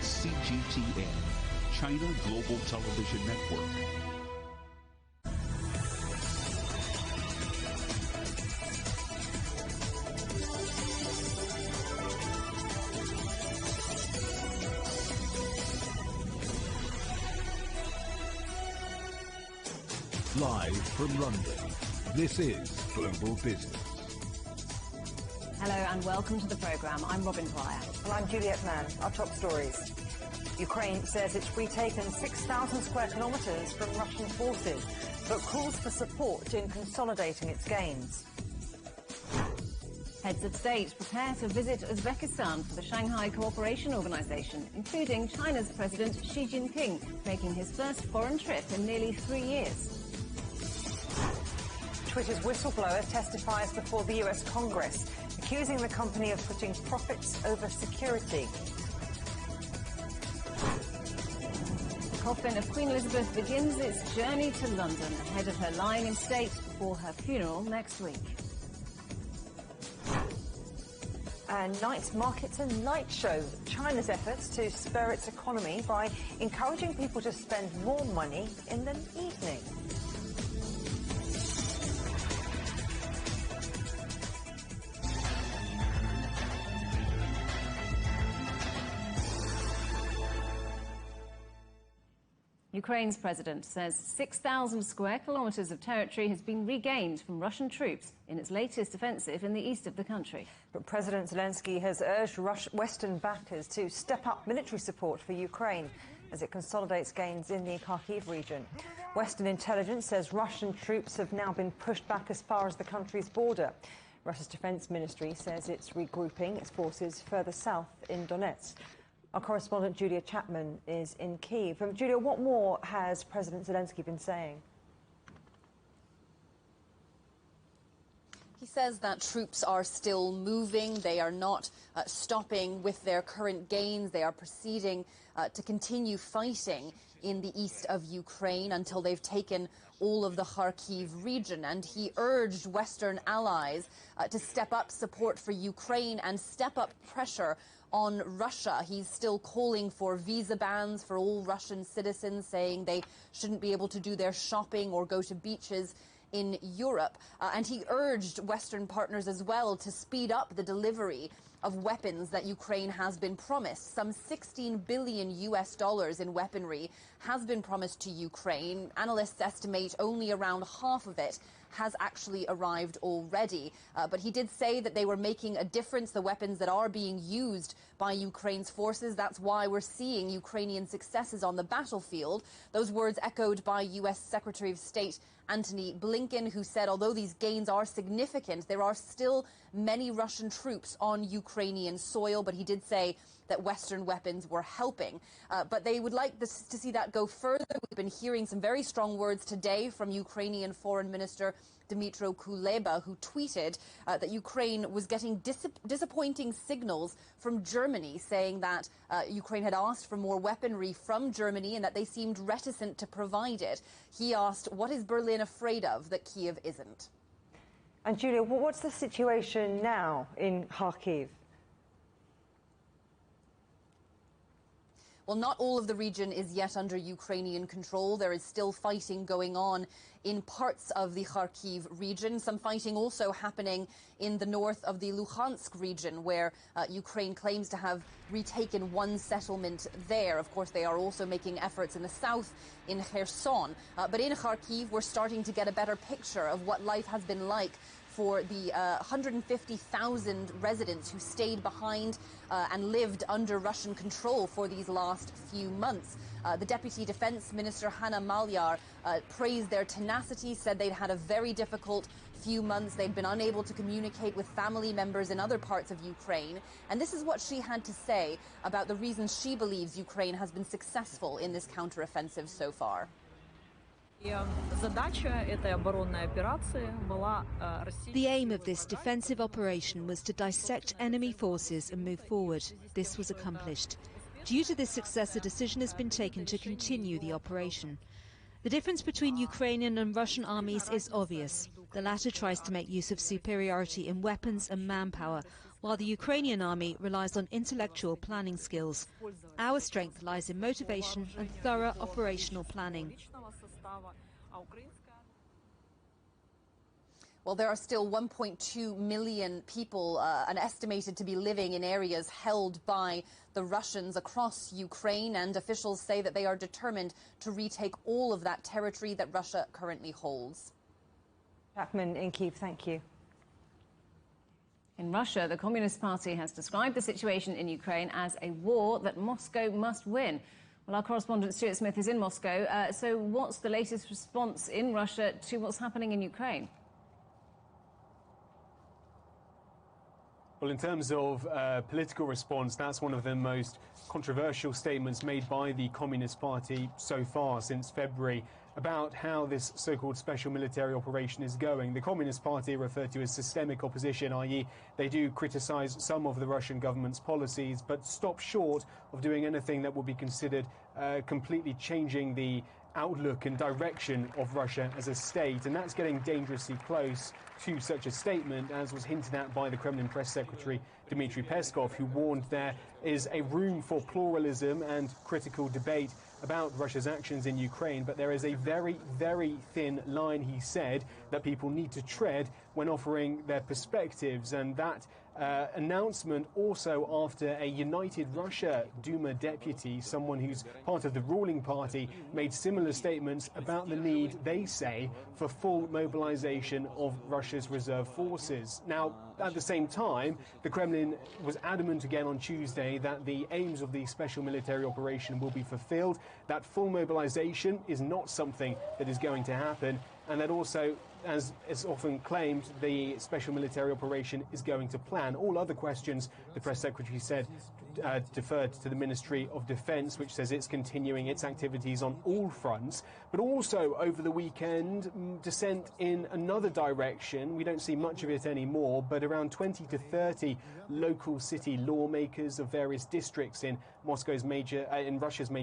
CGTN, China Global Television Network. Live from London, this is Global Business. Hello and welcome to the programme. I'm Robin Dwyer. And I'm Juliet Mann. Our top stories. Ukraine says it's retaken 6,000 square kilometres from Russian forces, but calls for support in consolidating its gains. Heads of state prepare to visit Uzbekistan for the Shanghai Cooperation Organization, including China's President Xi Jinping, making his first foreign trip in nearly 3 years. Twitter's whistleblower testifies before the US Congress, accusing the company of putting profits over security. The coffin of Queen Elizabeth begins its journey to London ahead of her lying in state for her funeral next week. And night markets and light shows China's efforts to spur its economy by encouraging people to spend more money in the evening. Ukraine's president says 6,000 square kilometres of territory has been regained from Russian troops in its latest offensive in the east of the country. But President Zelensky has urged Western backers to step up military support for Ukraine as it consolidates gains in the Kharkiv region. Western intelligence says Russian troops have now been pushed back as far as the country's border. Russia's defence ministry says it's regrouping its forces further south in Donetsk. Our correspondent Julia Chapman is in Kyiv. Julia, what more has President Zelensky been saying? He says that troops are still moving. They are not stopping with their current gains. They are proceeding to continue fighting in the east of Ukraine until they've taken all of the Kharkiv region. And he urged Western allies to step up support for Ukraine and step up pressure on Russia. He's still calling for visa bans for all Russian citizens, saying they shouldn't be able to do their shopping or go to beaches in Europe. And he urged Western partners as well to speed up the delivery of weapons that Ukraine has been promised. Some $16 billion in weaponry has been promised to Ukraine. Analysts estimate only around half of it has actually arrived already. But he did say that they were making a difference, the weapons that are being used by Ukraine's forces. That's why we're seeing Ukrainian successes on the battlefield. Those words echoed by U.S. Secretary of State Antony Blinken, who said although these gains are significant, there are still many Russian troops on Ukrainian soil. But he did say that Western weapons were helping. But they would like to see that go further. We've been hearing some very strong words today from Ukrainian Foreign Minister Dmytro Kuleba, who tweeted that Ukraine was getting disappointing signals from Germany, saying that Ukraine had asked for more weaponry from Germany and that they seemed reticent to provide it. He asked, what is Berlin afraid of that Kyiv isn't? And Julia, what's the situation now in Kharkiv? Well, not all of the region is yet under Ukrainian control. There is still fighting going on in parts of the Kharkiv region. Some fighting also happening in the north of the Luhansk region, where Ukraine claims to have retaken one settlement there. Of course, they are also making efforts in the south, in Kherson. But in Kharkiv, we're starting to get a better picture of what life has been like for the 150,000 residents who stayed behind and lived under Russian control for these last few months. The Deputy Defense Minister Hanna Malyar praised their tenacity, said they'd had a very difficult few months. They'd been unable to communicate with family members in other parts of Ukraine. And this is what she had to say about the reasons she believes Ukraine has been successful in this counteroffensive so far. The aim of this defensive operation was to dissect enemy forces and move forward. This was accomplished. Due to this success, a decision has been taken to continue the operation. The difference between Ukrainian and Russian armies is obvious. The latter tries to make use of superiority in weapons and manpower, while the Ukrainian army relies on intellectual planning skills. Our strength lies in motivation and thorough operational planning. Well, there are still 1.2 million people estimated to be living in areas held by the Russians across Ukraine, and officials say that they are determined to retake all of that territory that Russia currently holds. Chapman in Kyiv, thank you. In Russia, the Communist Party has described the situation in Ukraine as a war that Moscow must win. Well, our correspondent Stuart Smith is in Moscow. So what's the latest response in Russia to what's happening in Ukraine? Well, in terms of political response, that's one of the most controversial statements made by the Communist Party so far since February about how this so-called special military operation is going. The Communist Party referred to as systemic opposition, i.e. they do criticise some of the Russian government's policies, but stop short of doing anything that would be considered completely changing the outlook and direction of Russia as a state, and that's getting dangerously close to such a statement, as was hinted at by the Kremlin press secretary Dmitry Peskov, who warned there is a room for pluralism and critical debate about Russia's actions in Ukraine, but there is a very, very thin line, he said, that people need to tread when offering their perspectives. And that announcement also after a United Russia Duma deputy, someone who's part of the ruling party, made similar statements about the need, they say, for full mobilization of Russia's reserve forces. Now, at the same time, the Kremlin was adamant again on Tuesday that the aims of the special military operation will be fulfilled, that full mobilization is not something that is going to happen, and that also, as is often claimed, the special military operation is going to plan. All other questions, the press secretary said, deferred to the Ministry of Defence, which says it's continuing its activities on all fronts. But also over the weekend, dissent in another direction. We don't see much of it anymore, but around 20 to 30 local city lawmakers of various districts in Russia's major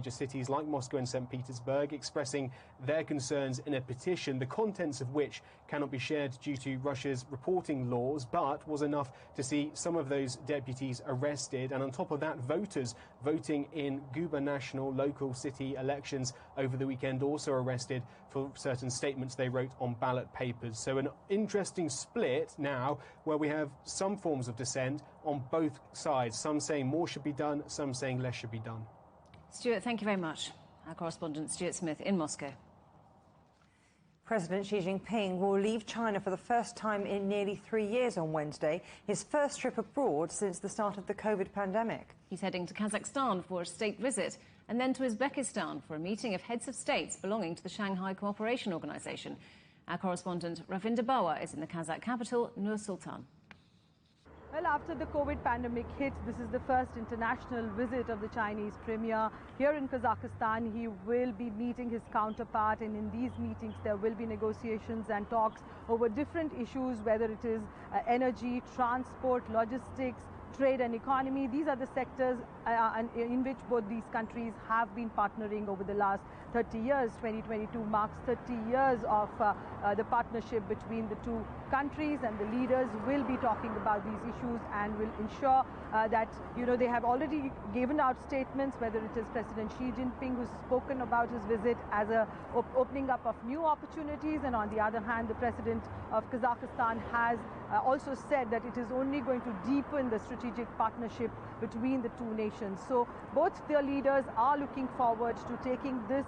cities like Moscow and St. Petersburg expressing their concerns in a petition, the contents of which cannot be shared due to Russia's reporting laws, but was enough to see some of those deputies arrested. And on top of that, voters voting in gubernatorial local city elections over the weekend also arrested for certain statements they wrote on ballot papers. So an interesting split now where we have some forms of dissent on both sides, some saying more should be done, some saying less should be done. Stuart, thank you very much. Our correspondent Stuart Smith in Moscow. President Xi Jinping will leave China for the first time in nearly 3 years on Wednesday, his first trip abroad since the start of the COVID pandemic. He's heading to Kazakhstan for a state visit and then to Uzbekistan for a meeting of heads of states belonging to the Shanghai Cooperation Organization. Our correspondent Ravinder Bawa is in the Kazakh capital, Nur-Sultan. Well, after the COVID pandemic hit, this is the first international visit of the Chinese premier here in Kazakhstan. He will be meeting his counterpart, and in these meetings there will be negotiations and talks over different issues, whether it is energy, transport, logistics, trade and economy. These are the sectors in which both these countries have been partnering over the last 30 years. 2022 marks 30 years of the partnership between the two countries, and the leaders will be talking about these issues and will ensure that, they have already given out statements, whether it is President Xi Jinping, who's spoken about his visit as a opening up of new opportunities, and on the other hand, the President of Kazakhstan has also said that it is only going to deepen the strategic partnership between the two nations. So both their leaders are looking forward to taking this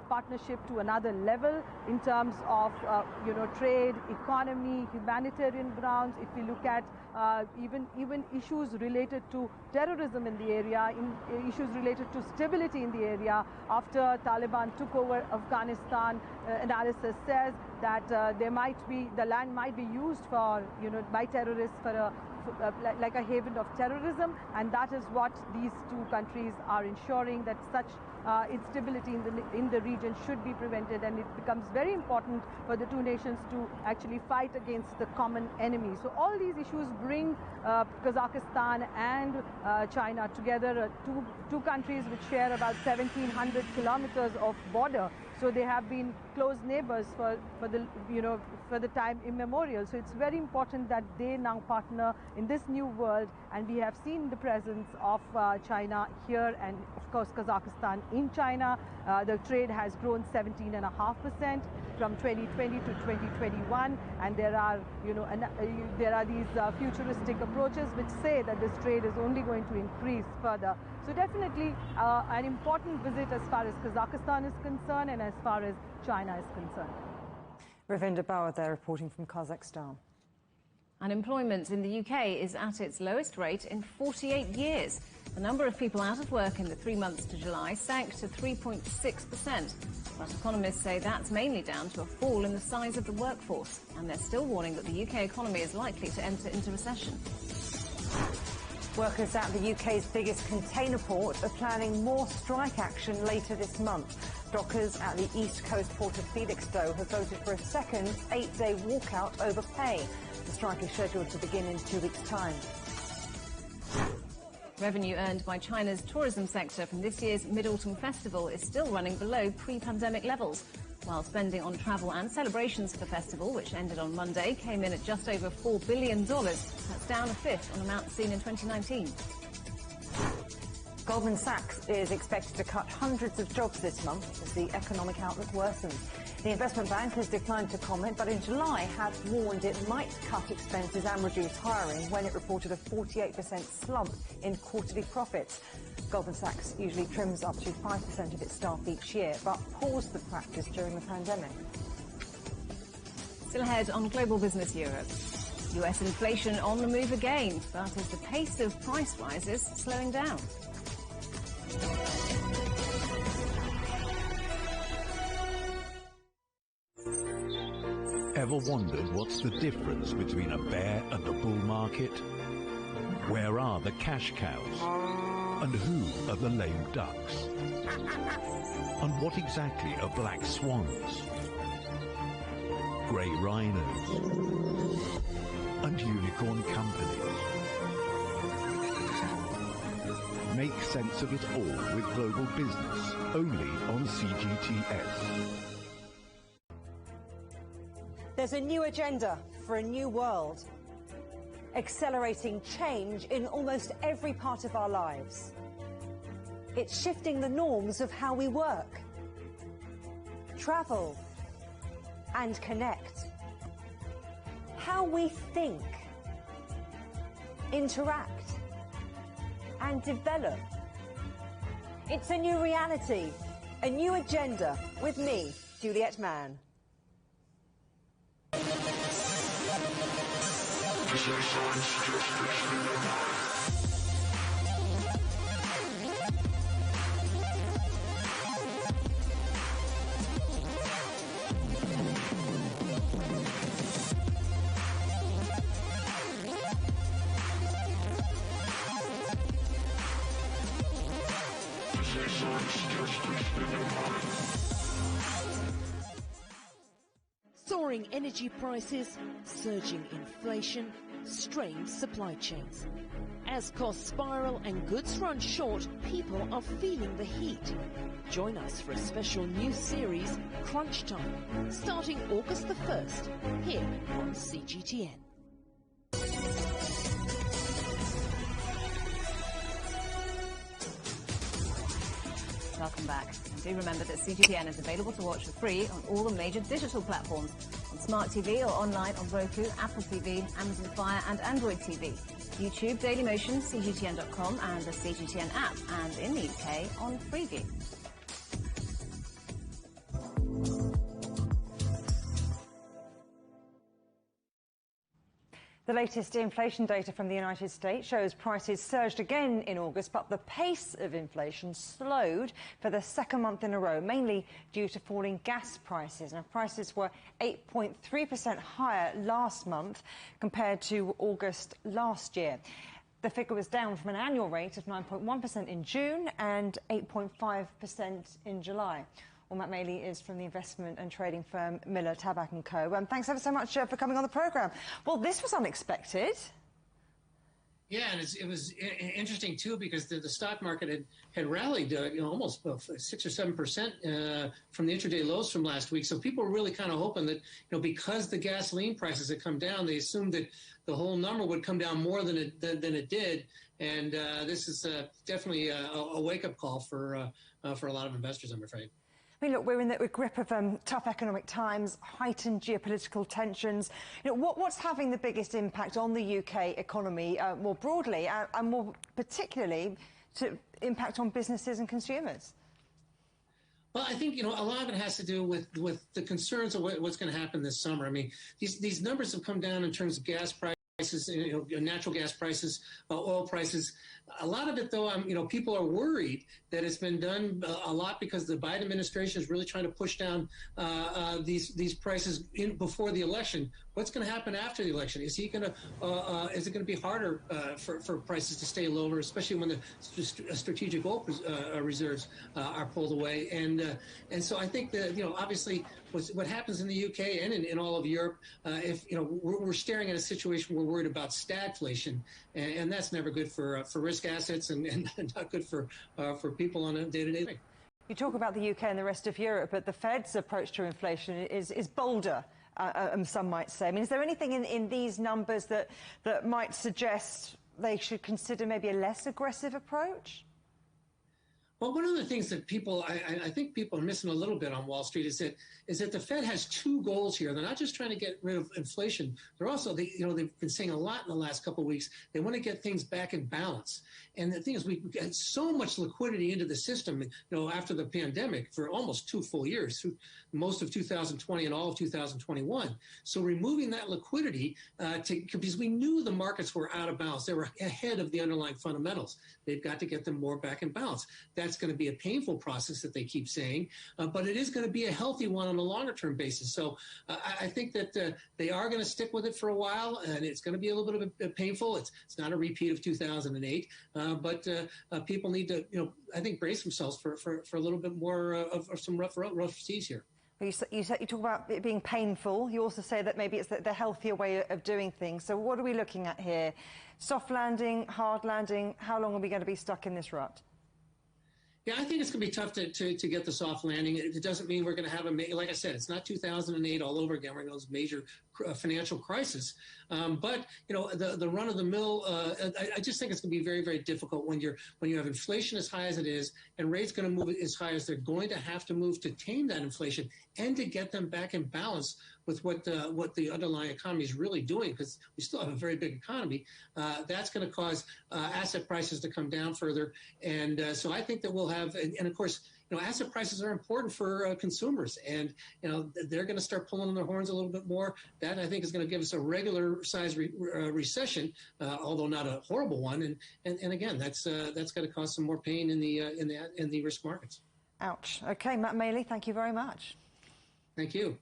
partnership to another level in terms of trade, economy, humanitarian grounds. If we look at even issues related to terrorism in the area, issues related to stability in the area. After Taliban took over Afghanistan, analysis says that the land might be used for, by terrorists for like a haven of terrorism, and that is what these two countries are ensuring, that such instability in the region should be prevented, and it becomes very important for the two nations to actually fight against the common enemy. So all these issues bring Kazakhstan and China together, two countries which share about 1,700 kilometers of border. So they have been close neighbors for the time immemorial. So it's very important that they now partner in this new world, and we have seen the presence of China here and, of course, Kazakhstan in China. The trade has grown 17.5% from 2020 to 2021, and there are, there are these futuristic approaches which say that this trade is only going to increase further. So definitely an important visit as far as Kazakhstan is concerned and as far as China is concerned. Ravinder Bauer there reporting from Kazakhstan. Unemployment in the UK is at its lowest rate in 48 years. The number of people out of work in the 3 months to July sank to 3.6%. But economists say that's mainly down to a fall in the size of the workforce. And they're still warning that the UK economy is likely to enter into recession. Workers at the UK's biggest container port are planning more strike action later this month. Dockers at the East Coast port of Felixstowe have voted for a second 8-day walkout over pay. The strike is scheduled to begin in 2 weeks' time. Revenue earned by China's tourism sector from this year's Mid-Autumn Festival is still running below pre-pandemic levels, while spending on travel and celebrations for the festival, which ended on Monday, came in at just over $4 billion. That's down a fifth on amounts seen in 2019. Goldman Sachs is expected to cut hundreds of jobs this month as the economic outlook worsens. The investment bank has declined to comment, but in July had warned it might cut expenses and reduce hiring when it reported a 48% slump in quarterly profits. Goldman Sachs usually trims up to 5% of its staff each year, but paused the practice during the pandemic. Still ahead on Global Business Europe. US inflation on the move again, but is the pace of price rises slowing down? Ever wondered what's the difference between a bear and a bull market? Where are the cash cows? And who are the lame ducks? And what exactly are black swans? Grey rhinos? And unicorn companies? Make sense of it all with Global Business, only on CGTN. There's a new agenda for a new world, accelerating change in almost every part of our lives. It's shifting the norms of how we work, travel, and connect. How we think, interact, and develop. It's a new reality, a new agenda with me, Juliet Mann. Soaring energy prices, surging inflation, strained supply chains. As costs spiral and goods run short, people are feeling the heat. Join us for a special new series, Crunch Time, starting August the 1st, here on CGTN. Welcome back. And do remember that CGTN is available to watch for free on all the major digital platforms, on Smart TV or online on Roku, Apple TV, Amazon Fire and Android TV, YouTube, Dailymotion, CGTN.com and the CGTN app, and in the UK on Freeview. The latest inflation data from the United States shows prices surged again in August, but the pace of inflation slowed for the second month in a row, mainly due to falling gas prices. Now, prices were 8.3% higher last month compared to August last year. The figure was down from an annual rate of 9.1% in June and 8.5% in July. Well, Matt Maley is from the investment and trading firm Miller, Tabak & Co. Thanks ever so much for coming on the programme. Well, this was unexpected. Yeah, and it was interesting too because the stock market had rallied almost 6 or 7% from the intraday lows from last week. So people were really kind of hoping that because the gasoline prices had come down, they assumed that the whole number would come down more than it did. And this is definitely a wake up call for a lot of investors, I'm afraid. I mean, look, we're in the grip of tough economic times, heightened geopolitical tensions. What's having the biggest impact on the UK economy more broadly and more particularly to impact on businesses and consumers? Well, I think, a lot of it has to do with the concerns of what's going to happen this summer. I mean, these numbers have come down in terms of gas prices, natural gas prices, oil prices. A lot of it, though, people are worried that it's been done a lot because the Biden administration is really trying to push down these prices before the election. What's going to happen after the election? Is it going to be harder for prices to stay lower, especially when the strategic oil reserves are pulled away? And so I think that obviously what happens in the UK and in all of Europe, if we're staring at a situation where we're worried about stagflation, and that's never good for risk assets and not good for people on a day-to-day basis. You talk about the UK and the rest of Europe, but the Fed's approach to inflation is bolder, some might say. I mean, is there anything in these numbers that might suggest they should consider maybe a less aggressive approach? Well, one of the things that I think people are missing a little bit on Wall Street is that the Fed has two goals here. They're not just trying to get rid of inflation. They're also, they've been saying a lot in the last couple of weeks. They want to get things back in balance. And the thing is, we got so much liquidity into the system, after the pandemic for almost 2 full years, through most of 2020 and all of 2021. So removing that liquidity, because we knew the markets were out of balance. They were ahead of the underlying fundamentals. They've got to get them more back in balance. That's going to be a painful process that they keep saying, but it is going to be a healthy one on a longer term basis. So I think that they are going to stick with it for a while, and it's going to be a little bit of painful. It's not a repeat of 2008, but people need to, I think, brace themselves for a little bit more of some rough seas here. You talk about it being painful. You also say that maybe it's the healthier way of doing things. So what are we looking at here? Soft landing, hard landing? How long are we going to be stuck in this rut? Yeah, I think it's going to be tough to get the soft landing. It doesn't mean we're going to have like I said, it's not 2008 all over again. We're going to have major financial crisis. But the run of the mill, I just think it's going to be very, very difficult when you have inflation as high as it is and rates going to move as high as they're going to have to move to tame that inflation and to get them back in balance with what the underlying economy is really doing, because we still have a very big economy. That's going to cause asset prices to come down further. And so I think that we'll have, and of course, asset prices are important for consumers, and they're going to start pulling on their horns a little bit more. That I think is going to give us a regular size recession, although not a horrible one. And again, that's going to cause some more pain in the risk markets. Ouch. Okay, Matt Maley, thank you very much. Thank you.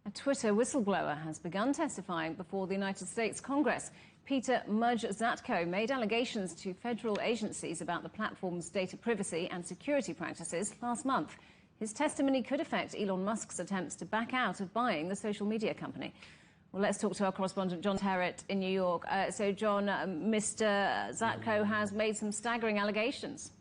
A Twitter whistleblower has begun testifying before the United States Congress. Peter Zatko made allegations to federal agencies about the platform's data privacy and security practices last month. His testimony could affect Elon Musk's attempts to back out of buying the social media company. Well, let's talk to our correspondent, John Terrett in New York. So, John, Mr. Zatko has made some staggering allegations.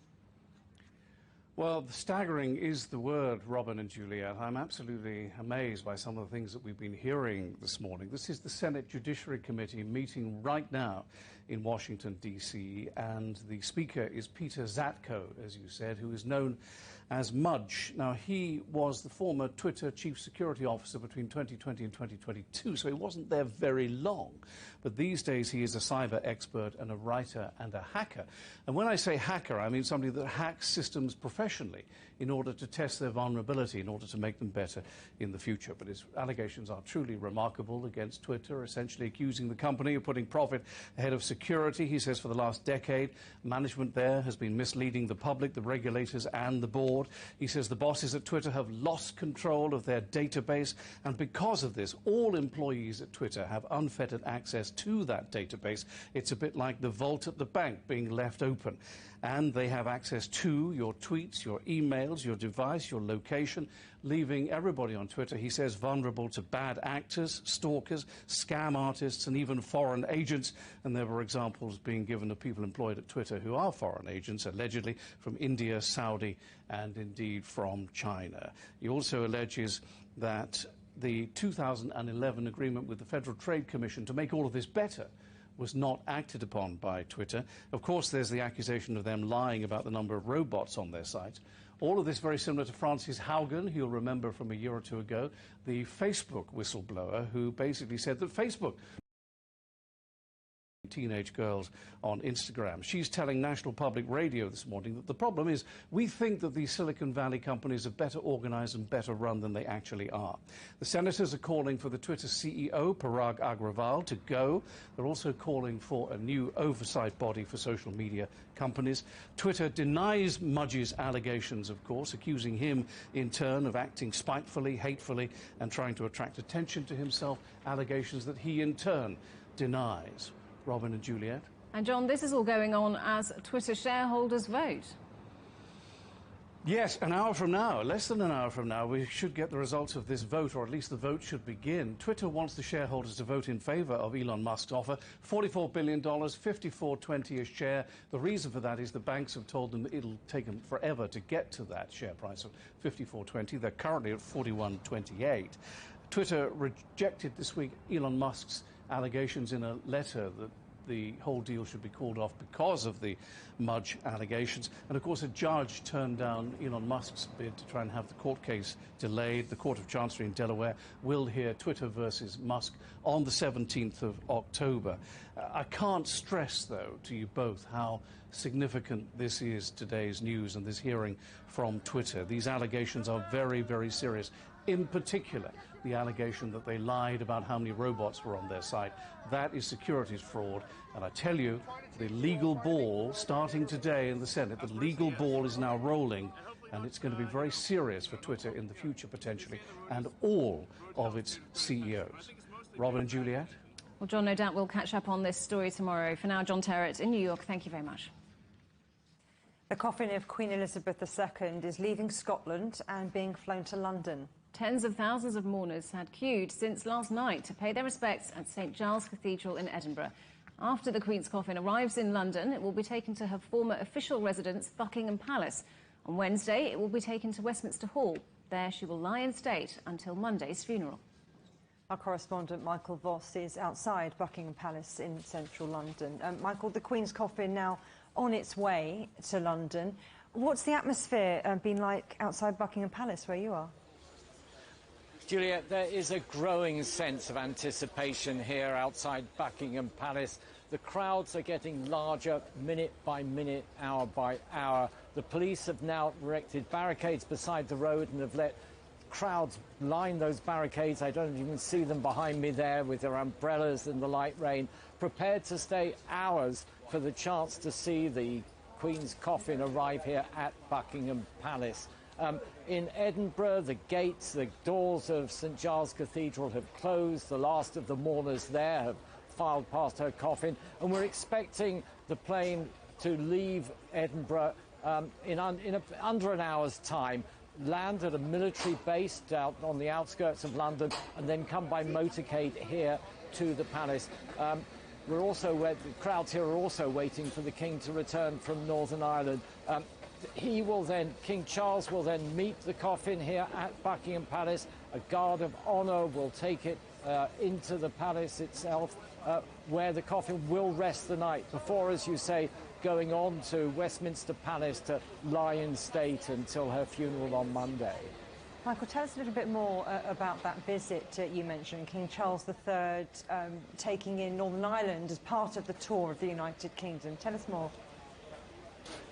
Well, staggering is the word, Robin and Juliet. I'm absolutely amazed by some of the things that we've been hearing this morning. This is the Senate Judiciary Committee meeting right now in Washington, D.C., and the speaker is Peter Zatko, as you said, who is known as Mudge. Now, he was the former Twitter chief security officer between 2020 and 2022, so he wasn't there very long. But these days, he is a cyber expert and a writer and a hacker. And when I say hacker, I mean somebody that hacks systems professionally in order to test their vulnerability, in order to make them better in the future. But his allegations are truly remarkable against Twitter, essentially accusing the company of putting profit ahead of security. He says for the last decade, management there has been misleading the public, the regulators, and the board. He says the bosses at Twitter have lost control of their database, and because of this, all employees at Twitter have unfettered access to that database. It's a bit like the vault at the bank being left open. and they have access to your tweets, your emails, your device, your location, leaving everybody on Twitter, he says, vulnerable to bad actors, stalkers, scam artists, and even foreign agents. And there were examples being given of people employed at Twitter who are foreign agents, allegedly from India, Saudi, and indeed from China. He also alleges that the 2011 agreement with the Federal Trade Commission to make all of this better was not acted upon by Twitter. Of course, there's the accusation of them lying about the number of robots on their site. All of this very similar to Frances Haugen, who you'll remember from a year or two ago, the Facebook whistleblower, who basically said that Facebook teenage girls on Instagram. She's telling National Public Radio this morning that the problem is we think that these Silicon Valley companies are better organized and better run than they actually are. The senators are calling for the Twitter CEO, Parag Agrawal, to go. They're also calling for a new oversight body for social media companies. Twitter denies Mudge's allegations, of course, accusing him in turn of acting spitefully, hatefully, and trying to attract attention to himself, allegations that he in turn denies. Robin and Juliet. And John, this is all going on as Twitter shareholders vote. Yes, an hour from now, less than an hour from now, we should get the results of this vote, or at least the vote should begin. Twitter wants the shareholders to vote in favor of Elon Musk's offer. $44 billion, $54.20 a share. The reason for that is the banks have told them that it'll take them forever to get to that share price of $54.20. They're currently at $41.28. Twitter rejected this week Elon Musk's allegations in a letter that the whole deal should be called off because of the Mudge allegations. And, of course, a judge turned down Elon Musk's bid to try and have the court case delayed. The Court of Chancery in Delaware will hear Twitter versus Musk on the 17th of October. I can't stress, though, to you both how significant this is, today's news and this hearing from Twitter. These allegations are very, very serious. In particular, the allegation that they lied about how many robots were on their site. That is securities fraud. And I tell you, the legal ball, starting today in the Senate, the legal ball is now rolling, and it's going to be very serious for Twitter in the future, potentially, and all of its CEOs. Robin and Juliet? Well, John, no doubt we'll catch up on this story tomorrow. For now, John Terrett in New York, thank you very much. The coffin of Queen Elizabeth II is leaving Scotland and being flown to London. Tens of thousands of mourners had queued since last night to pay their respects at St Giles Cathedral in Edinburgh. After the Queen's coffin arrives in London, it will be taken to her former official residence, Buckingham Palace. On Wednesday, it will be taken to Westminster Hall. There she will lie in state until Monday's funeral. Our correspondent Michael Voss is outside Buckingham Palace in central London. Michael, the Queen's coffin now on its way to London. What's the atmosphere been like outside Buckingham Palace where you are? Juliet, there is a growing sense of anticipation here outside Buckingham Palace. The crowds are getting larger minute by minute, hour by hour. The police have now erected barricades beside the road and have let crowds line those barricades. I don't even see them behind me there with their umbrellas in the light rain, prepared to stay hours for the chance to see the Queen's coffin arrive here at Buckingham Palace. In Edinburgh, the gates, the doors of St Giles Cathedral have closed. The last of the mourners there have filed past her coffin, and we're expecting the plane to leave Edinburgh in under an hour's time, land at a military base out on the outskirts of London, and then come by motorcade here to the palace. The crowds here are also waiting for the King to return from Northern Ireland. King Charles will then meet the coffin here at Buckingham Palace. A guard of honour will take it into the palace itself, where the coffin will rest the night before, as you say, going on to Westminster Palace to lie in state until her funeral on Monday. Michael, tell us a little bit more about that visit you mentioned, King Charles III taking in Northern Ireland as part of the tour of the United Kingdom. Tell us more.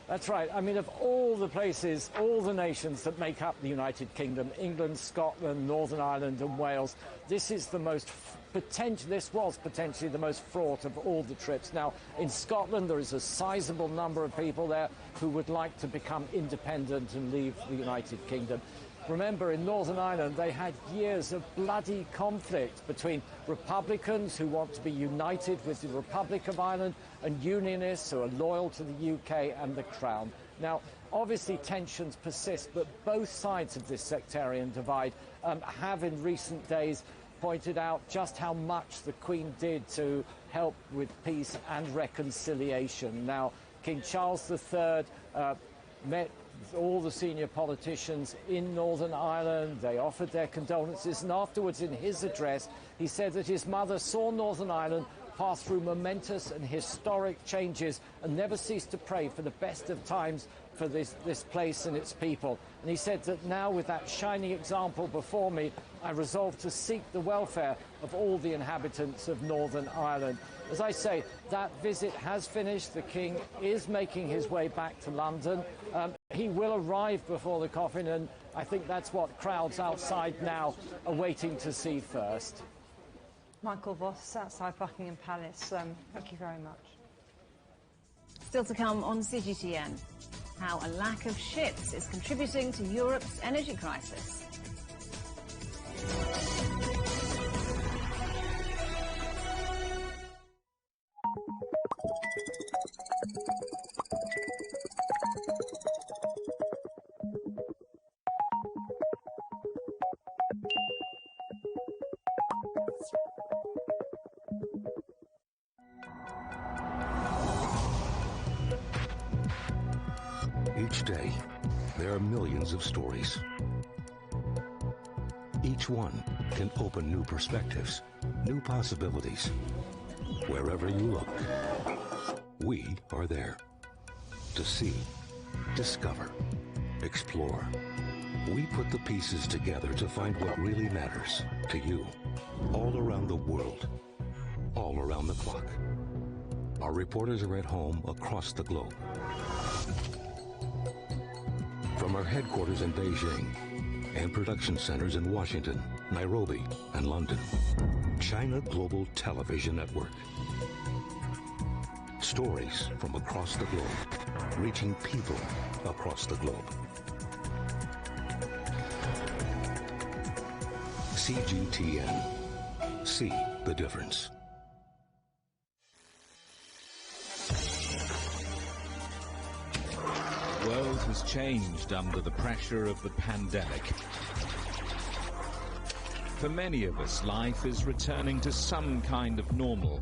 That's right. I mean, of all the places, all the nations that make up the United Kingdom, England, Scotland, Northern Ireland and Wales, this is the most this was potentially the most fraught of all the trips. Now, in Scotland, there is a sizable number of people there who would like to become independent and leave the United Kingdom. Remember, in Northern Ireland, they had years of bloody conflict between Republicans who want to be united with the Republic of Ireland and Unionists who are loyal to the UK and the Crown. Now, obviously, tensions persist, but both sides of this sectarian divide have in recent days pointed out just how much the Queen did to help with peace and reconciliation. Now, King Charles III met all the senior politicians in Northern Ireland. They offered their condolences, and afterwards in his address he said that his mother saw Northern Ireland pass through momentous and historic changes and never ceased to pray for the best of times for this place and its people. And he said that now, with that shining example before me, I resolve to seek the welfare of all the inhabitants of Northern Ireland. As I say, that visit has finished. The King is making his way back to London. He will arrive before the coffin, and I think that's what crowds outside now are waiting to see first. Michael Voss outside Buckingham Palace. Thank you very much. Still to come on CGTN, how a lack of ships is contributing to Europe's energy crisis. Each day, there are millions of stories. Each one can open new perspectives, new possibilities. Wherever you look, we are there to see, discover, explore. We put the pieces together to find what really matters to you, all around the world, all around the clock. Our reporters are at home across the globe. From our headquarters in Beijing and production centers in Washington, Nairobi, and London, China Global Television Network. Stories from across the globe, reaching people across the globe. CGTN. See the difference. The world has changed under the pressure of the pandemic. For many of us, life is returning to some kind of normal.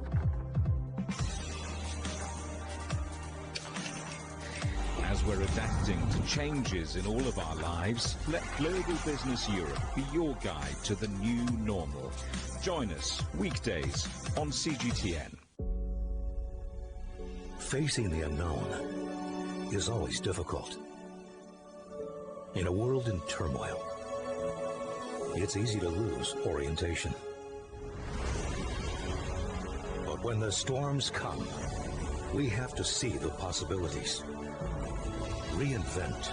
As we're adapting to changes in all of our lives, let Global Business Europe be your guide to the new normal. Join us weekdays on CGTN. Facing the unknown is always difficult. In a world in turmoil, it's easy to lose orientation. But when the storms come, we have to see the possibilities. Reinvent.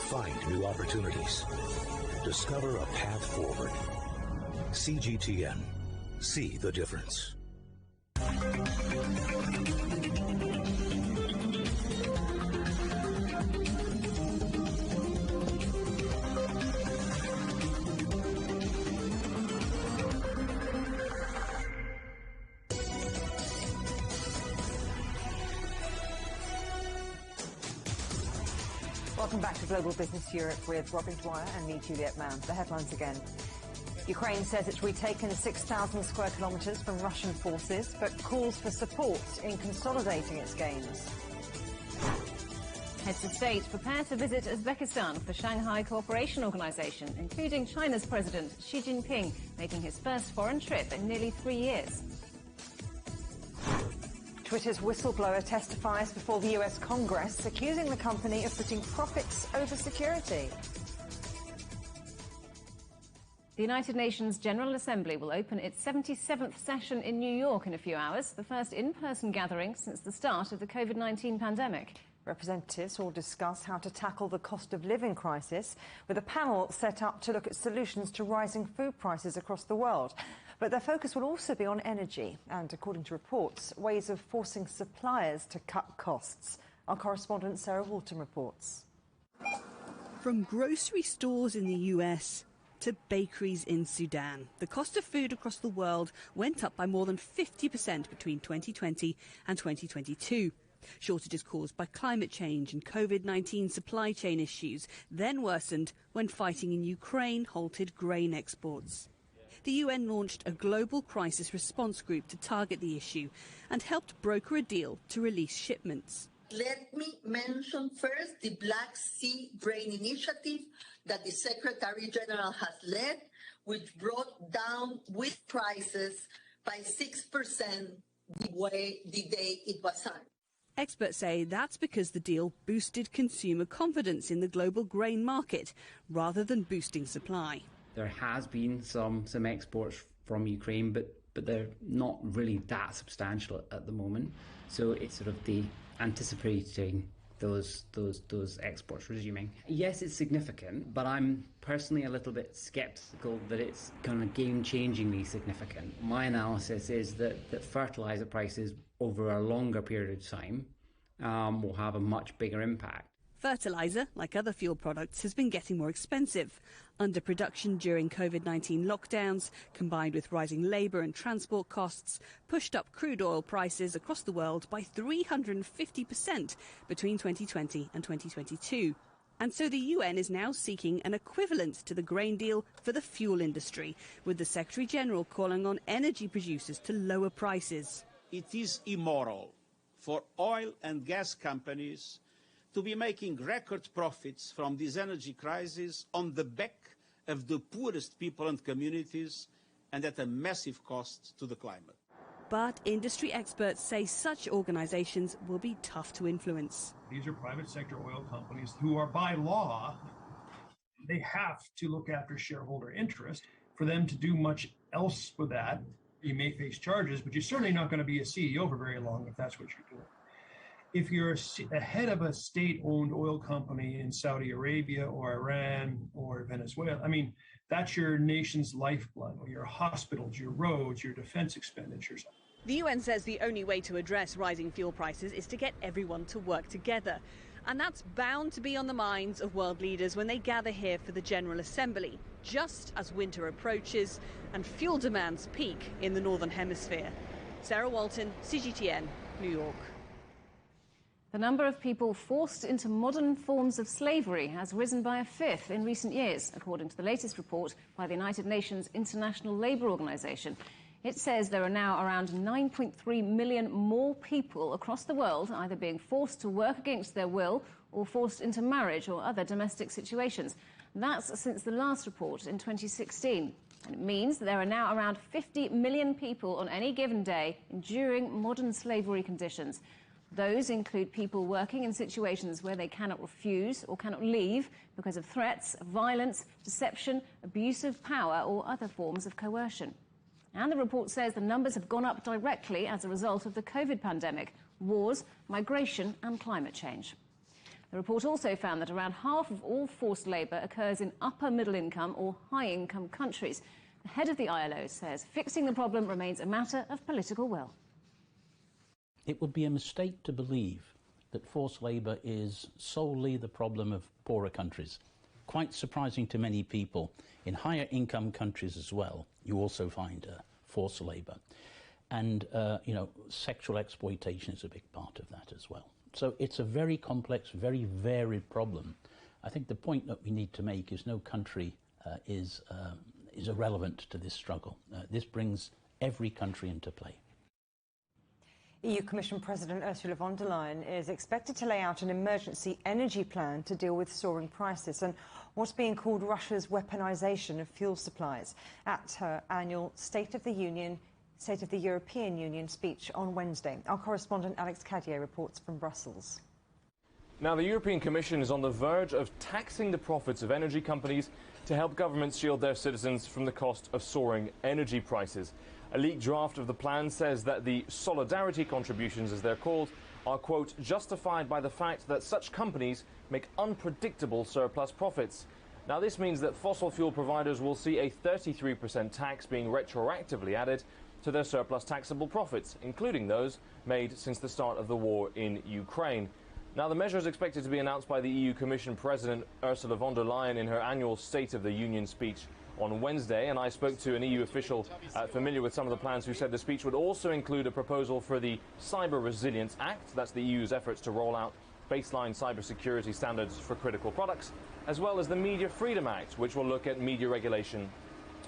Find new opportunities. Discover a path forward. CGTN. See the difference. Welcome back to Global Business Europe with Robin Dwyer and me, Juliet Mann. The headlines again. Ukraine says it's retaken 6,000 square kilometres from Russian forces, but calls for support in consolidating its gains. Heads of state prepare to visit Uzbekistan for Shanghai Cooperation Organization, including China's President Xi Jinping, making his first foreign trip in nearly 3 years. Twitter's whistleblower testifies before the US Congress, accusing the company of putting profits over security. The United Nations General Assembly will open its 77th session in New York in a few hours, the first in-person gathering since the start of the COVID-19 pandemic. Representatives will discuss how to tackle the cost of living crisis, with a panel set up to look at solutions to rising food prices across the world. But their focus will also be on energy and, according to reports, ways of forcing suppliers to cut costs. Our correspondent Sarah Walton reports. From grocery stores in the US to bakeries in Sudan, the cost of food across the world went up by more than 50% between 2020 and 2022. Shortages caused by climate change and COVID-19 supply chain issues then worsened when fighting in Ukraine halted grain exports. The UN launched a global crisis response group to target the issue and helped broker a deal to release shipments. Let me mention first the Black Sea Grain Initiative that the Secretary General has led, which brought down wheat prices by 6% the day it was signed. Experts say that's because the deal boosted consumer confidence in the global grain market rather than boosting supply. There has been some exports from Ukraine, but they're not really that substantial at the moment. So it's sort of the anticipating those exports resuming. Yes, it's significant, but I'm personally a little bit sceptical that it's kind of game-changingly significant. My analysis is that fertilizer prices over a longer period of time will have a much bigger impact. Fertilizer, like other fuel products, has been getting more expensive. Underproduction during COVID-19 lockdowns, combined with rising labour and transport costs, pushed up crude oil prices across the world by 350% between 2020 and 2022. And so the UN is now seeking an equivalent to the grain deal for the fuel industry, with the Secretary-General calling on energy producers to lower prices. It is immoral for oil and gas companies to be making record profits from this energy crisis on the back of the poorest people and communities and at a massive cost to the climate. But industry experts say such organisations will be tough to influence. These are private sector oil companies who are, by law, they have to look after shareholder interest. For them to do much else with that, you may face charges, but you're certainly not going to be a CEO for very long if that's what you're doing. If you're a head of a state-owned oil company in Saudi Arabia or Iran or Venezuela, I mean, that's your nation's lifeblood, or your hospitals, your roads, your defense expenditures. The UN says the only way to address rising fuel prices is to get everyone to work together. And that's bound to be on the minds of world leaders when they gather here for the General Assembly, just as winter approaches and fuel demands peak in the Northern Hemisphere. Sarah Walton, CGTN, New York. The number of people forced into modern forms of slavery has risen by a fifth in recent years, according to the latest report by the United Nations International Labour Organization. It says there are now around 9.3 million more people across the world either being forced to work against their will or forced into marriage or other domestic situations. That's since the last report in 2016. And it means that there are now around 50 million people on any given day enduring modern slavery conditions. Those include people working in situations where they cannot refuse or cannot leave because of threats, violence, deception, abuse of power or other forms of coercion. And the report says the numbers have gone up directly as a result of the COVID pandemic, wars, migration and climate change. The report also found that around half of all forced labour occurs in upper middle income or high income countries. The head of the ILO says fixing the problem remains a matter of political will. It would be a mistake to believe that forced labour is solely the problem of poorer countries. Quite surprising to many people, in higher income countries as well, you also find forced labour. And, sexual exploitation is a big part of that as well. So it's a very complex, very varied problem. I think the point that we need to make is no country is irrelevant to this struggle. This brings every country into play. EU Commission President Ursula von der Leyen is expected to lay out an emergency energy plan to deal with soaring prices and what's being called Russia's weaponization of fuel supplies at her annual State of the European Union speech on Wednesday. Our correspondent Alex Cadier reports from Brussels. Now, the European Commission is on the verge of taxing the profits of energy companies to help governments shield their citizens from the cost of soaring energy prices. A leaked draft of the plan says that the solidarity contributions, as they're called, are, quote, justified by the fact that such companies make unpredictable surplus profits. Now, this means that fossil fuel providers will see a 33% tax being retroactively added to their surplus taxable profits, including those made since the start of the war in Ukraine. Now, the measure is expected to be announced by the EU Commission President Ursula von der Leyen in her annual State of the Union speech on Wednesday, and I spoke to an EU official familiar with some of the plans who said the speech would also include a proposal for the Cyber Resilience Act. That's the EU's efforts to roll out baseline cybersecurity standards for critical products, as well as the Media Freedom Act, which will look at media regulation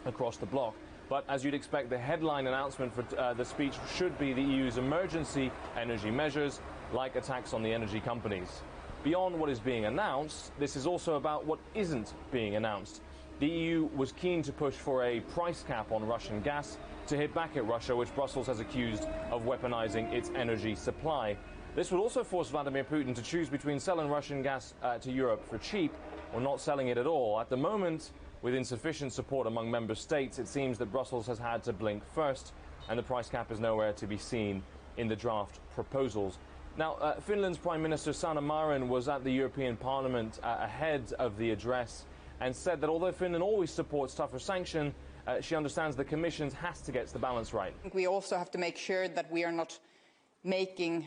across the bloc. But as you'd expect, the headline announcement for the speech should be the EU's emergency energy measures, like a tax on the energy companies. Beyond what is being announced, this is also about what isn't being announced. The EU was keen to push for a price cap on Russian gas to hit back at Russia, which Brussels has accused of weaponizing its energy supply. This would also force Vladimir Putin to choose between selling Russian gas to Europe for cheap or not selling it at all. At the moment, with insufficient support among member states, it seems that Brussels has had to blink first, and the price cap is nowhere to be seen in the draft proposals. Now, Finland's Prime Minister Sanna Marin was at the European Parliament ahead of the address and said that although Finland always supports tougher sanction, she understands the Commission has to get the balance right. We also have to make sure that we are not making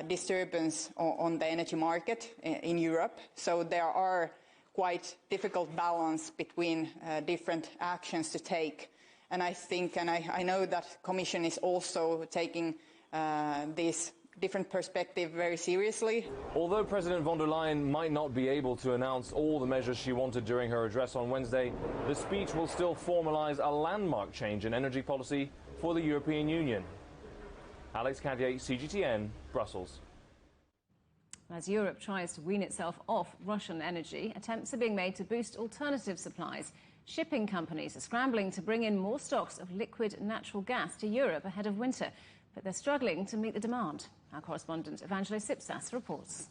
disturbance on the energy market in Europe. So there are quite difficult balance between different actions to take. And I think, and I know that Commission is also taking this different perspective very seriously. Although President von der Leyen might not be able to announce all the measures she wanted during her address on Wednesday, the speech will still formalise a landmark change in energy policy for the European Union. Alex Cadier, CGTN, Brussels. As Europe tries to wean itself off Russian energy, attempts are being made to boost alternative supplies. Shipping companies are scrambling to bring in more stocks of liquid natural gas to Europe ahead of winter, but they're struggling to meet the demand. Our correspondent Evangelos Tsipsas reports.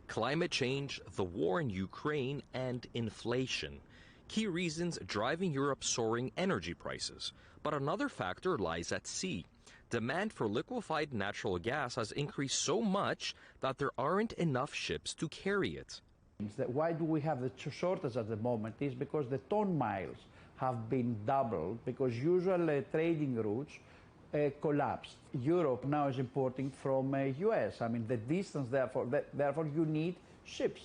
Climate change, the war in Ukraine, and inflation. Key reasons driving Europe's soaring energy prices. But another factor lies at sea. Demand for liquefied natural gas has increased so much that there aren't enough ships to carry it. Why do we have the shortage at the moment is because the ton miles have been doubled, because usual trading routes collapsed. Europe now is importing from US. I mean, the distance, therefore you need ships.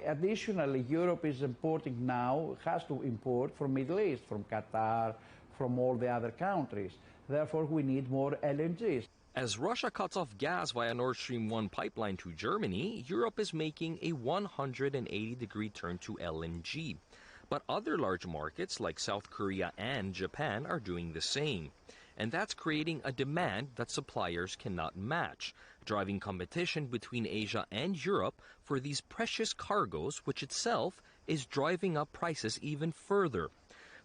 Additionally, Europe is importing now, has to import from Middle East, from Qatar, from all the other countries. Therefore, we need more LNGs. As Russia cuts off gas via Nord Stream 1 pipeline to Germany, Europe is making a 180-degree turn to LNG. But other large markets like South Korea and Japan are doing the same. And that's creating a demand that suppliers cannot match, driving competition between Asia and Europe for these precious cargoes, which itself is driving up prices even further.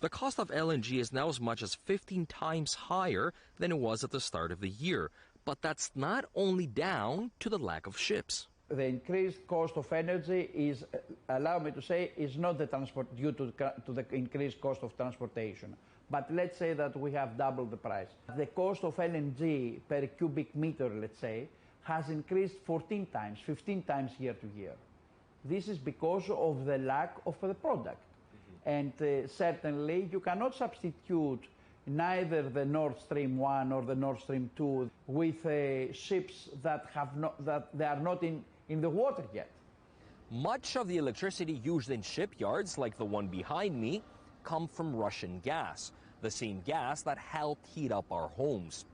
The cost of LNG is now as much as 15 times higher than it was at the start of the year. But that's not only down to the lack of ships. The increased cost of energy is, allow me to say, is not due to the increased cost of transportation. But let's say that we have doubled the price. The cost of LNG per cubic meter, let's say, has increased 14 times, 15 times year to year. This is because of the lack of the product. And certainly you cannot substitute neither the Nord Stream 1 or the Nord Stream 2 with ships that they are not in the water yet. Much of the electricity used in shipyards, like the one behind me, come from Russian gas, the same gas that helped heat up our homes.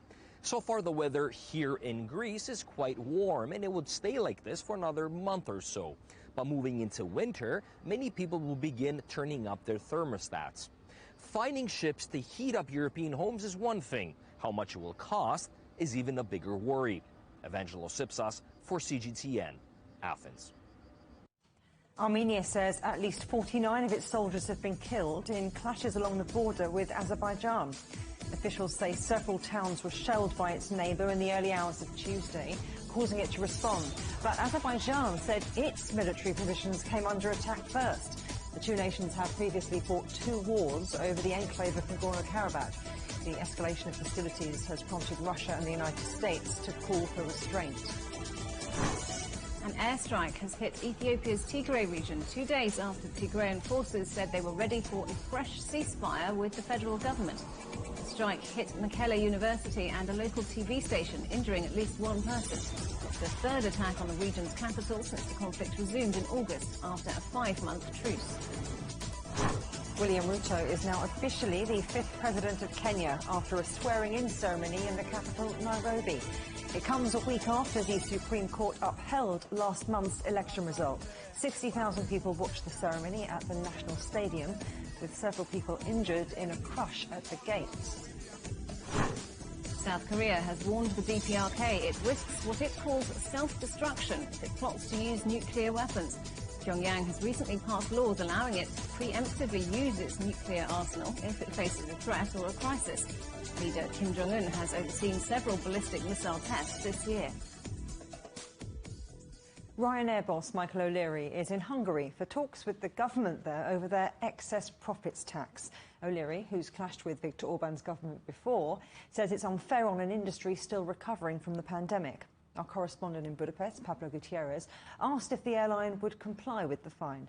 So far, the weather here in Greece is quite warm, and it would stay like this for another month or so. But moving into winter, many people will begin turning up their thermostats. Finding ships to heat up European homes is one thing. How much it will cost is even a bigger worry. Evangelos Tsipsas for CGTN, Athens. Armenia says at least 49 of its soldiers have been killed in clashes along the border with Azerbaijan. Officials say several towns were shelled by its neighbour in the early hours of Tuesday, causing it to respond. But Azerbaijan said its military positions came under attack first. The two nations have previously fought two wars over the enclave of Nagorno-Karabakh. The escalation of hostilities has prompted Russia and the United States to call for restraint. An airstrike has hit Ethiopia's Tigray region 2 days after Tigrayan forces said they were ready for a fresh ceasefire with the federal government. The strike hit Mekelle University and a local TV station, injuring at least one person. It's the third attack on the region's capital since the conflict resumed in August after a 5-month truce. William Ruto is now officially the 5th president of Kenya after a swearing-in ceremony in the capital, Nairobi. It comes a week after the Supreme Court upheld last month's election result. 60,000 people watched the ceremony at the National Stadium, with several people injured in a crush at the gates. South Korea has warned the DPRK it risks what it calls self-destruction if it plots to use nuclear weapons. Pyongyang has recently passed laws allowing it to preemptively use its nuclear arsenal if it faces a threat or a crisis. Leader Kim Jong-un has overseen several ballistic missile tests this year. Ryanair boss Michael O'Leary is in Hungary for talks with the government there over their excess profits tax. O'Leary, who's clashed with Viktor Orban's government before, says it's unfair on an industry still recovering from the pandemic. Our correspondent in Budapest, Pablo Gutierrez, asked if the airline would comply with the fine.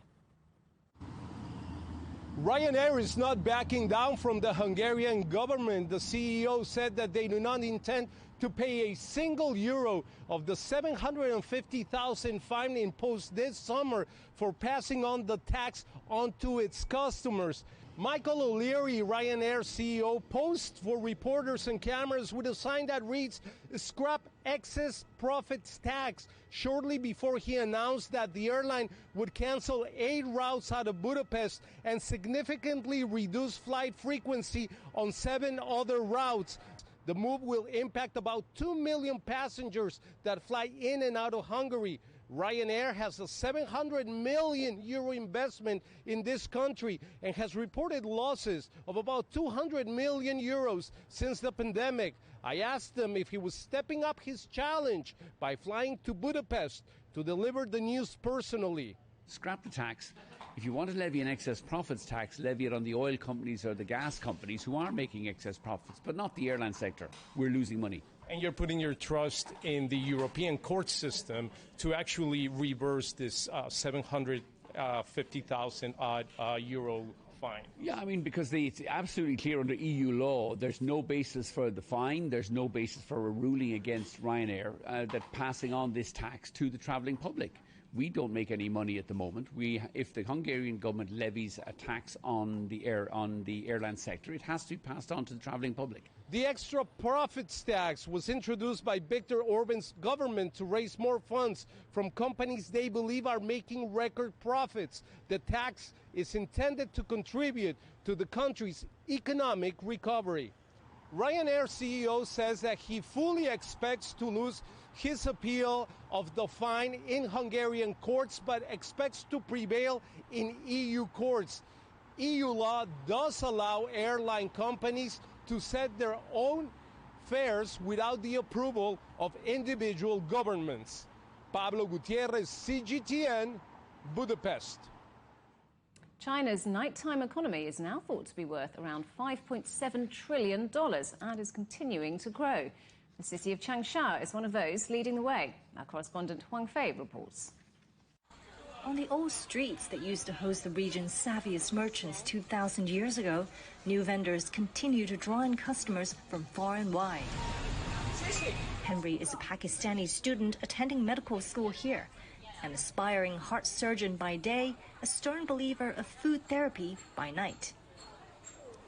Ryanair is not backing down from the Hungarian government. The CEO said that they do not intend to pay a single euro of the 750,000 fine imposed this summer for passing on the tax onto its customers. Michael O'Leary, Ryanair CEO, posed for reporters and cameras with a sign that reads, "Scrap excess profits tax," shortly before he announced that the airline would cancel 8 routes out of Budapest and significantly reduce flight frequency on 7 other routes. The move will impact about 2 million passengers that fly in and out of Hungary. Ryanair has a 700 million euro investment in this country and has reported losses of about 200 million euros since the pandemic. I asked him if he was stepping up his challenge by flying to Budapest to deliver the news personally. Scrap the tax. If you want to levy an excess profits tax, levy it on the oil companies or the gas companies who are making excess profits, but not the airline sector. We're losing money. And you're putting your trust in the European court system to actually reverse this 750,000 euro fine. Yeah, I mean, because it's absolutely clear under EU law, there's no basis for the fine, there's no basis for a ruling against Ryanair that passing on this tax to the travelling public. We don't make any money at the moment. If the Hungarian government levies a tax on the airline sector, it has to be passed on to the travelling public. The extra profits tax was introduced by Viktor Orban's government to raise more funds from companies they believe are making record profits. The tax is intended to contribute to the country's economic recovery. Ryanair CEO says that he fully expects to lose his appeal of the fine in Hungarian courts, but expects to prevail in EU courts. EU law does allow airline companies to set their own fares without the approval of individual governments. Pablo Gutierrez, CGTN, Budapest. China's nighttime economy is now thought to be worth around $5.7 trillion and is continuing to grow. The city of Changsha is one of those leading the way. Our correspondent Huang Fei reports. On the old streets that used to host the region's savviest merchants 2,000 years ago, new vendors continue to draw in customers from far and wide. Henry is a Pakistani student attending medical school here. An aspiring heart surgeon by day, a stern believer of food therapy by night.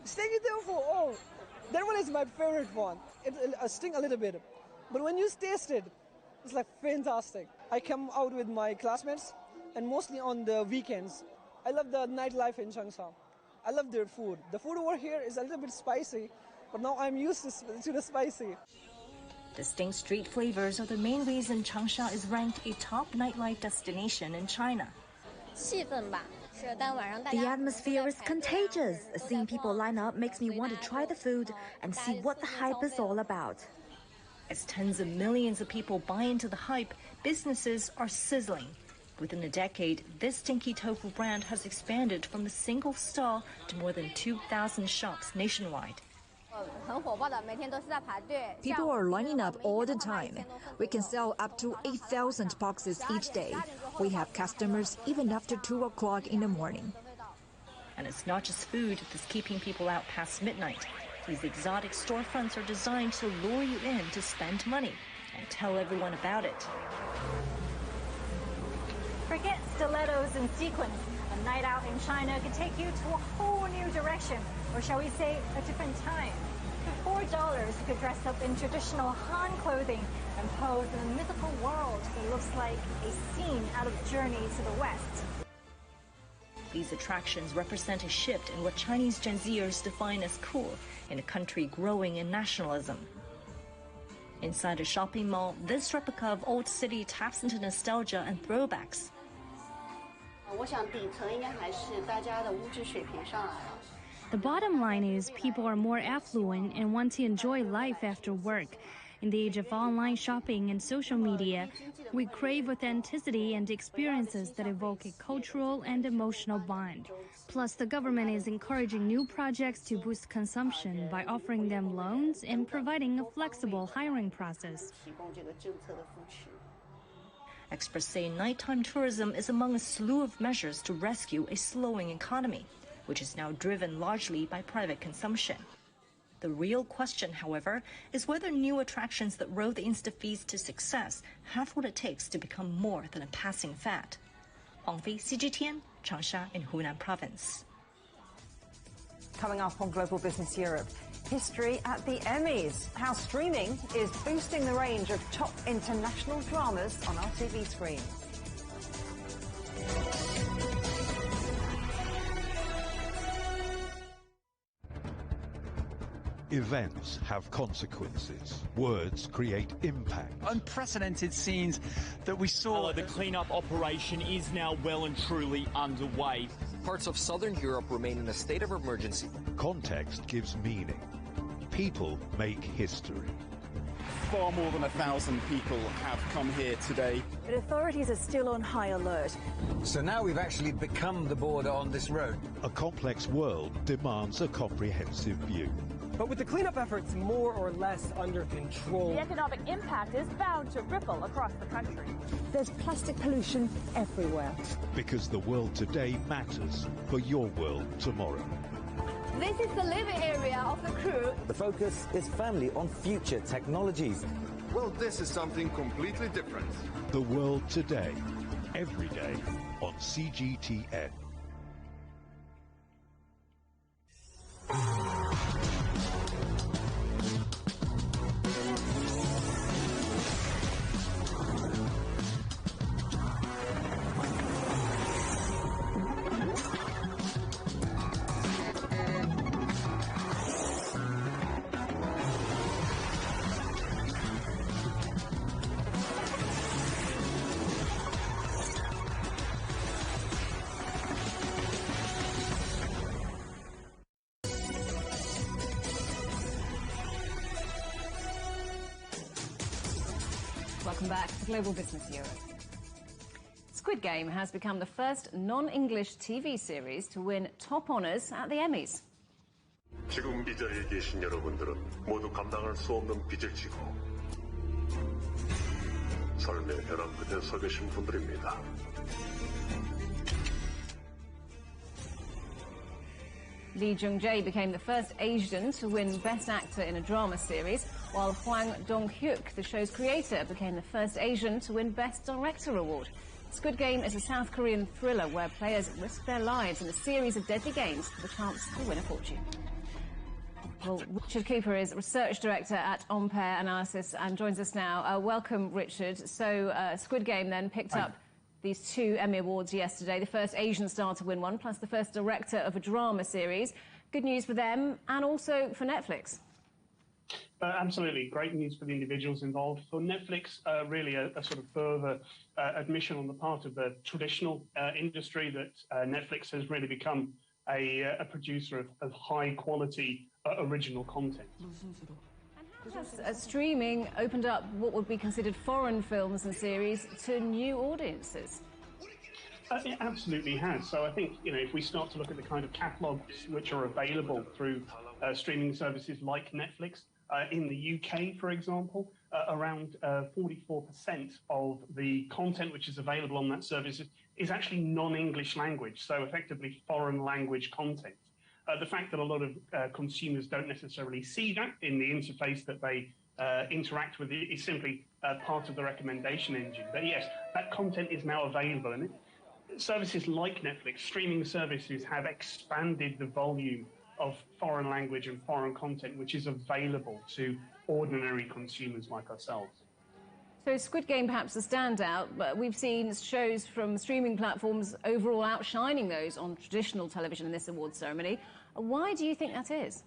Stinky tofu, oh, that one is my favorite one. It stings a little bit, but when you taste it, it's like fantastic. I come out with my classmates, and mostly on the weekends. I love the nightlife in Changsha. I love their food. The food over here is a little bit spicy, but now I'm used to the spicy. Distinct street flavors are the main reason Changsha is ranked a top nightlife destination in China. The atmosphere is contagious. Seeing people line up makes me want to try the food and see what the hype is all about. As tens of millions of people buy into the hype, businesses are sizzling. Within a decade, this Stinky Tofu brand has expanded from a single stall to more than 2,000 shops nationwide. People are lining up all the time. We can sell up to 8,000 boxes each day. We have customers even after 2 o'clock in the morning. And it's not just food that's keeping people out past midnight. These exotic storefronts are designed to lure you in to spend money and tell everyone about it. Forget stilettos and sequins. A night out in China could take you to a whole new direction, or shall we say, a different time. For $4, you could dress up in traditional Han clothing and pose in a mythical world that looks like a scene out of Journey to the West. These attractions represent a shift in what Chinese Gen Zers define as cool in a country growing in nationalism. Inside a shopping mall, this replica of old city taps into nostalgia and throwbacks. The bottom line is people are more affluent and want to enjoy life after work. In the age of online shopping and social media, we crave authenticity and experiences that evoke a cultural and emotional bond. Plus, the government is encouraging new projects to boost consumption by offering them loans and providing a flexible hiring process. Experts say nighttime tourism is among a slew of measures to rescue a slowing economy, which is now driven largely by private consumption. The real question, however, is whether new attractions that rode the Insta-feast to success have what it takes to become more than a passing fad. Huang Fei, CGTN, Changsha in Hunan Province. Coming up on Global Business Europe, history at the Emmys, how streaming is boosting the range of top international dramas on our TV screens. Events have consequences. Words create impact. Unprecedented scenes that we saw. The clean-up operation is now well and truly underway. Parts of southern Europe remain in a state of emergency. Context gives meaning. People make history. Far more than 1,000 people have come here today. But authorities are still on high alert. So now we've actually become the border on this road. A complex world demands a comprehensive view. But with the cleanup efforts more or less under control, the economic impact is bound to ripple across the country. There's plastic pollution everywhere. Because the world today matters for your world tomorrow. This is the living area of the crew. The focus is firmly on future technologies. Well, this is something completely different. The world today, every day on CGTN. Welcome back to Global Business Europe. Squid Game has become the first non-English TV series to win top honours at the Emmys. 지금 이 자리에 계신 여러분들은 모두 감당할 수 없는 빚을 지고 삶의 벼랑 끝에 서 계신 분들입니다. Lee Jung-jae became the first Asian to win Best Actor in a Drama Series, while Hwang Dong-hyuk, the show's creator, became the first Asian to win Best Director award. Squid Game is a South Korean thriller where players risk their lives in a series of deadly games for the chance to win a fortune. Well, Richard Cooper is Research Director at Ampere Analysis and joins us now. Welcome, Richard. So, Squid Game then picked up these 2 Emmy Awards yesterday, the first Asian star to win one, plus the first director of a drama series. Good news for them and also for Netflix. Absolutely. Great news for the individuals involved. For Netflix, really a sort of further admission on the part of the traditional industry that Netflix has really become a producer of high-quality original content. Has streaming opened up what would be considered foreign films and series to new audiences? It absolutely has. So I think, if we start to look at the kind of catalogues which are available through streaming services like Netflix, in the UK, for example, around 44% of the content which is available on that service is actually non-English language, so effectively foreign language content. The fact that a lot of consumers don't necessarily see that in the interface that they interact with it is simply part of the recommendation engine. But yes, that content is now available, and services like Netflix, streaming services, have expanded the volume of foreign language and foreign content which is available to ordinary consumers like ourselves. So Squid Game perhaps a standout, but we've seen shows from streaming platforms overall outshining those on traditional television in this awards ceremony. Why do you think that is?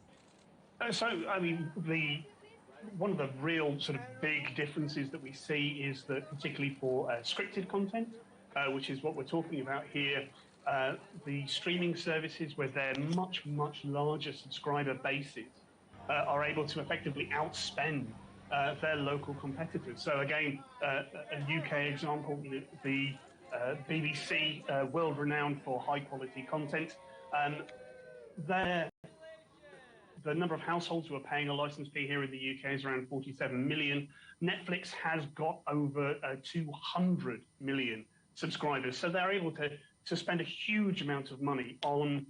One of the real sort of big differences that we see is that, particularly for scripted content, which is what we're talking about here, the streaming services with their much, much larger subscriber bases are able to effectively outspend their local competitors. So again, a UK example, the BBC, world-renowned for high-quality content, the number of households who are paying a license fee here in the UK is around 47 million. Netflix has got over 200 million subscribers, so they're able to spend a huge amount of money on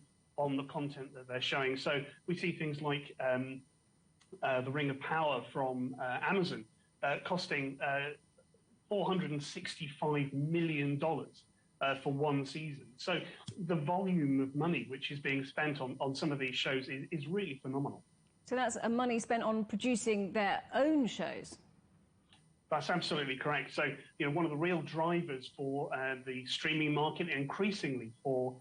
the content that they're showing. So we see things like The Ring of Power from Amazon costing $465 million for one season. So the volume of money which is being spent on some of these shows is really phenomenal. So that's money spent on producing their own shows? That's absolutely correct. So, one of the real drivers for the streaming market, increasingly for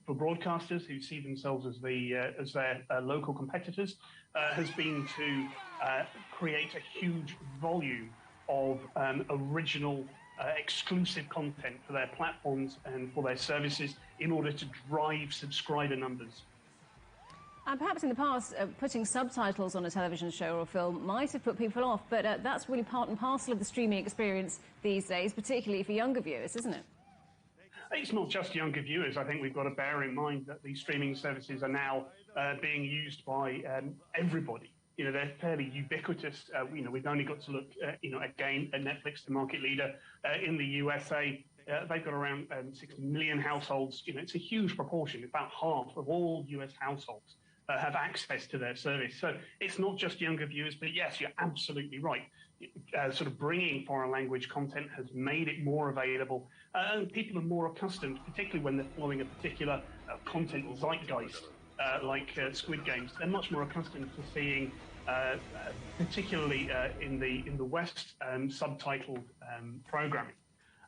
broadcasters who see themselves as their local competitors, has been to create a huge volume of original exclusive content for their platforms and for their services in order to drive subscriber numbers. And perhaps in the past, putting subtitles on a television show or a film might have put people off, but that's really part and parcel of the streaming experience these days, particularly for younger viewers, isn't it? It's not just younger viewers. I think we've got to bear in mind that these streaming services are now being used by everybody. They're fairly ubiquitous. We've only got to look, again, at Netflix, the market leader in the USA. They've got around 60 million households. It's a huge proportion. About half of all US households have access to their service. So it's not just younger viewers, but yes, you're absolutely right. Sort of bringing foreign language content has made it more available, and people are more accustomed, particularly when they're following a particular content zeitgeist, like Squid Games. They're much more accustomed to seeing, particularly in the West, subtitled programming.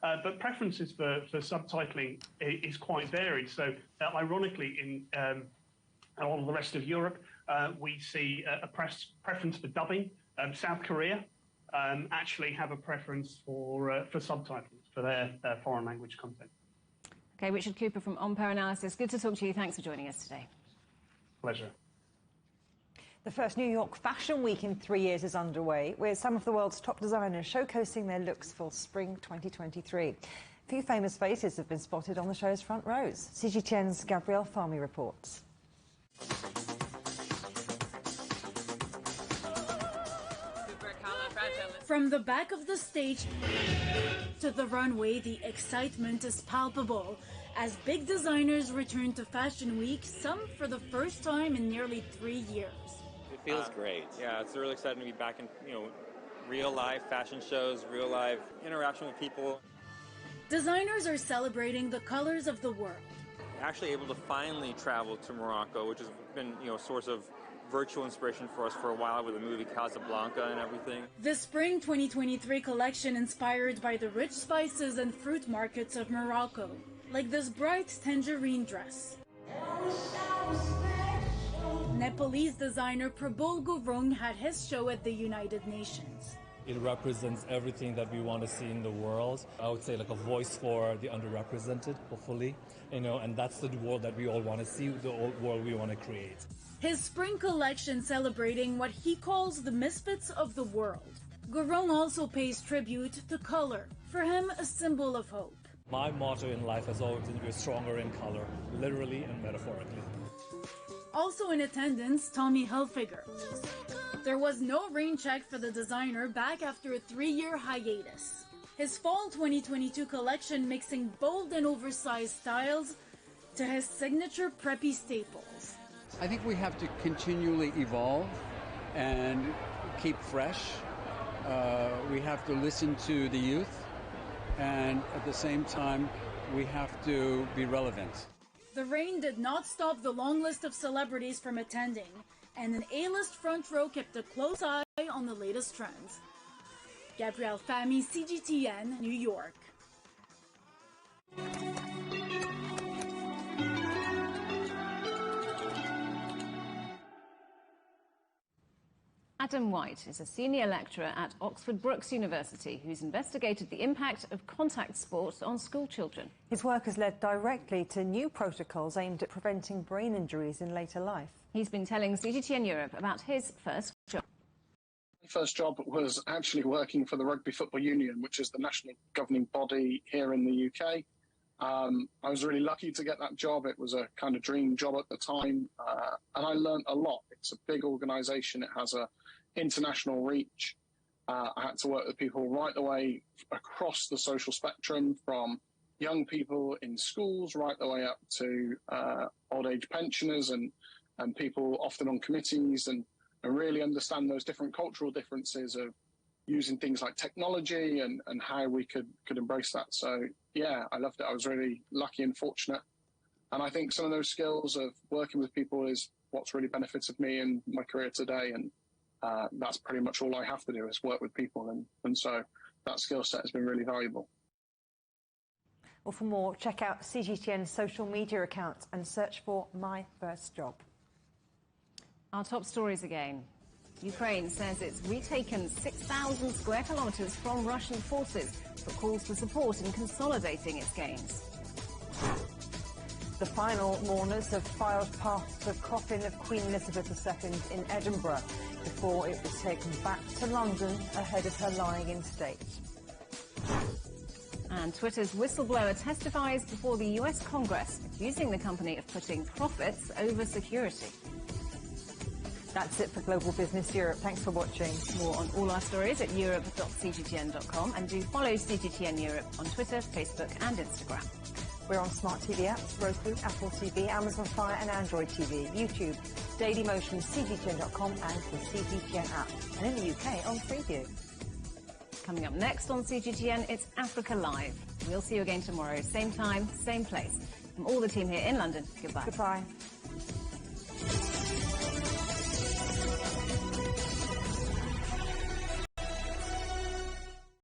But preferences for subtitling is quite varied. So, ironically, in all of the rest of Europe, we see a preference for dubbing. South Korea actually have a preference for subtitles for their foreign language content. Okay, Richard Cooper from Ampere Analysis. Good to talk to you. Thanks for joining us today. Pleasure. The first New York Fashion Week in 3 years is underway, with some of the world's top designers showcasing their looks for spring 2023. A few famous faces have been spotted on the show's front rows. CGTN's Gabrielle Farmi reports. From the back of the stage to the runway, the excitement is palpable as big designers return to Fashion Week, some for the first time in nearly 3 years. It feels great. Yeah, it's really exciting to be back in, real life fashion shows, real life interaction with people. Designers are celebrating the colors of the world. Actually able to finally travel to Morocco, which has been, a source of virtual inspiration for us for a while with the movie Casablanca and everything. The spring 2023 collection inspired by the rich spices and fruit markets of Morocco, like this bright tangerine dress. Nepalese designer Prabal Gurung had his show at the United Nations. It represents everything that we want to see in the world. I would say like a voice for the underrepresented, hopefully, and that's the world that we all want to see, the world we want to create. His spring collection celebrating what he calls the misfits of the world. Gurung also pays tribute to color, for him a symbol of hope. My motto in life has always been we're stronger in color, literally and metaphorically. Also in attendance, Tommy Hilfiger. There was no rain check for the designer back after a 3-year hiatus. His fall 2022 collection mixing bold and oversized styles to his signature preppy staples. I think we have to continually evolve and keep fresh. We have to listen to the youth, and at the same time, we have to be relevant. The rain did not stop the long list of celebrities from attending, and an A-list front row kept a close eye on the latest trends. Gabrielle Fahmy, CGTN, New York. Adam White is a senior lecturer at Oxford Brookes University who's investigated the impact of contact sports on school children. His work has led directly to new protocols aimed at preventing brain injuries in later life. He's been telling CGTN Europe about his first job. My first job was actually working for the Rugby Football Union, which is the national governing body here in the UK. I was really lucky to get that job. It was a kind of dream job at the time, and I learned a lot. It's a big organisation. It has a international reach. I had to work with people right the way across the social spectrum, from young people in schools right the way up to old age pensioners and people often on committees, and really understand those different cultural differences of using things like technology and how we could embrace that. So yeah, I loved it. I was really lucky and fortunate. And I think some of those skills of working with people is what's really benefited me in my career today. And that's pretty much all I have to do is work with people. And so that skill set has been really valuable. Well, for more, check out CGTN's social media accounts and search for My First Job. Our top stories again. Ukraine says it's retaken 6,000 square kilometres from Russian forces, but calls for support in consolidating its gains. The final mourners have filed past the coffin of Queen Elizabeth II in Edinburgh before it was taken back to London ahead of her lying in state. And Twitter's whistleblower testifies before the US Congress, accusing the company of putting profits over security. That's it for Global Business Europe. Thanks for watching. More on all our stories at europe.cgtn.com, and do follow CGTN Europe on Twitter, Facebook and Instagram. We're on smart TV apps, Roku, Apple TV, Amazon Fire and Android TV, YouTube, Dailymotion, CGTN.com and the CGTN app. And in the UK on Freeview. Coming up next on CGTN, it's Africa Live. We'll see you again tomorrow, same time, same place. From all the team here in London, goodbye. Goodbye.